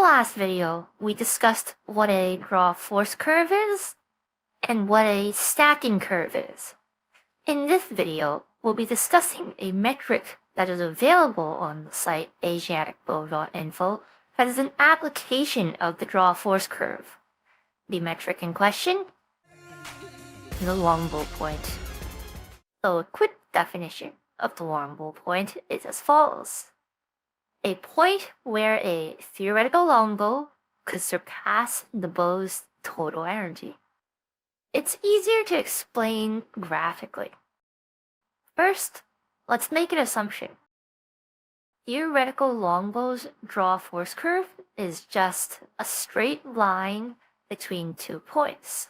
last video, we discussed what a draw force curve is and what a stacking curve is. In this video, we'll be discussing a metric that is available on the site asiaticbow.info that is an application of the draw force curve. The metric in question? The Longbow point. So a quick definition of the Longbow point is as follows. A point where a theoretical longbow could surpass the bow's total energy. It's easier to explain graphically. First, let's make an assumption. Theoretical longbow's draw force curve is just a straight line between 2 points.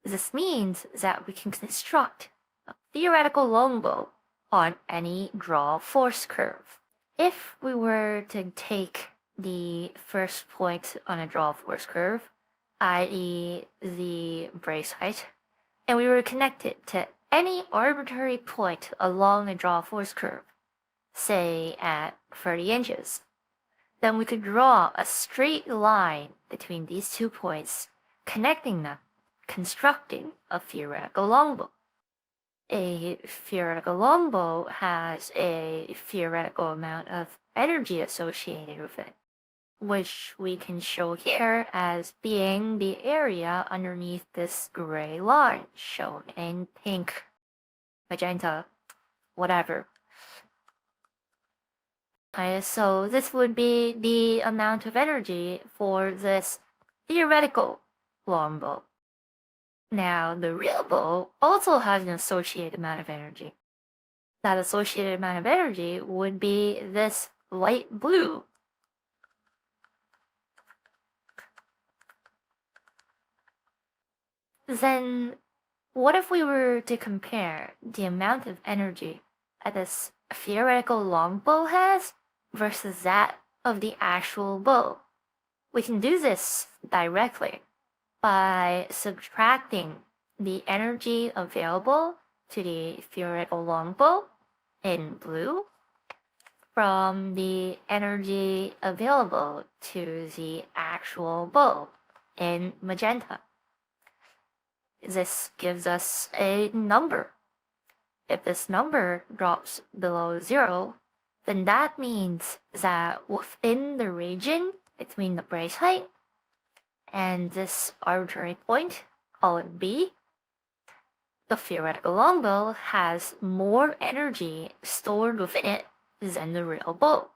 This means that we can construct a theoretical longbow on any draw force curve. If we were to take the first point on a draw force curve, i.e. the brace height, and we were to connect it to any arbitrary point along the draw force curve, say at 30 inches, then we could draw a straight line between these 2 points, connecting them, constructing a theoretical longbow. A theoretical longbow has a theoretical amount of energy associated with it, which we can show here as being the area underneath this gray line, shown in pink, magenta, whatever. So this would be the amount of energy for this theoretical longbow. Now, the real bow also has an associated amount of energy. That associated amount of energy would be this light blue. Then, what if we were to compare the amount of energy that this theoretical longbow has versus that of the actual bow? We can do this directly by subtracting the energy available to the theoretical longbow in blue from the energy available to the actual bow in magenta. This gives us a number. If this number drops below 0, then that means that within the region between the brace height and this arbitrary point, call it B, the theoretical longbow has more energy stored within it than the real bow.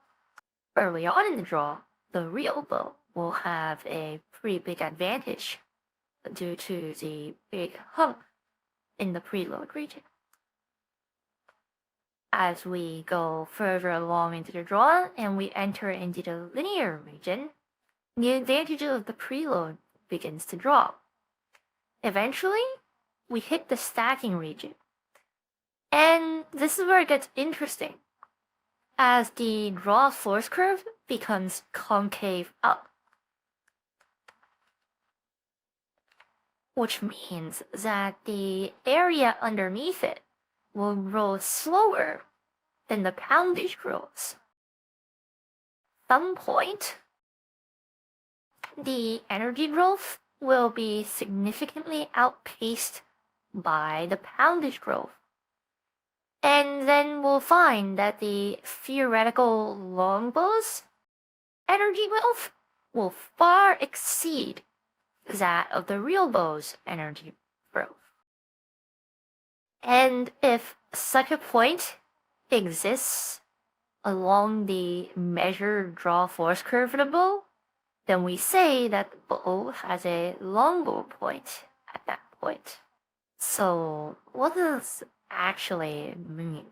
Early on in the draw, the real bow will have a pretty big advantage due to the big hump in the preload region. As we go further along into the draw and we enter into the linear region, the advantage of the preload begins to drop. Eventually, we hit the stacking region. And this is where it gets interesting, as the draw force curve becomes concave up. Which means that the area underneath it will grow slower than the poundage grows. At some point, the energy growth will be significantly outpaced by the poundage growth. And then we'll find that the theoretical longbow's energy growth will far exceed that of the real bow's energy growth. And if such a point exists along the measured draw force curve of the bow, then we say that the bow has a longbow point at that point. So what does this actually mean?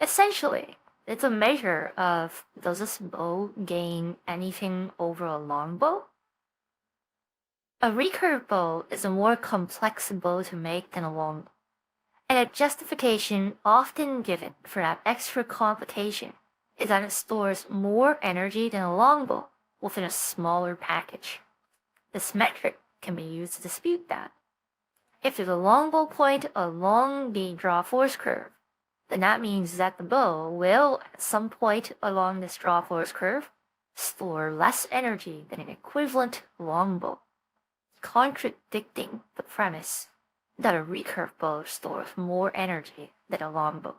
Essentially, it's a measure of, does this bow gain anything over a longbow? A recurve bow is a more complex bow to make than a longbow, and a justification often given for that extra complication is that it stores more energy than a longbow within a smaller package. This metric can be used to dispute that. If there's a longbow point along the draw force curve, then that means that the bow will, at some point along this draw force curve, store less energy than an equivalent longbow, contradicting the premise that a recurve bow stores more energy than a longbow.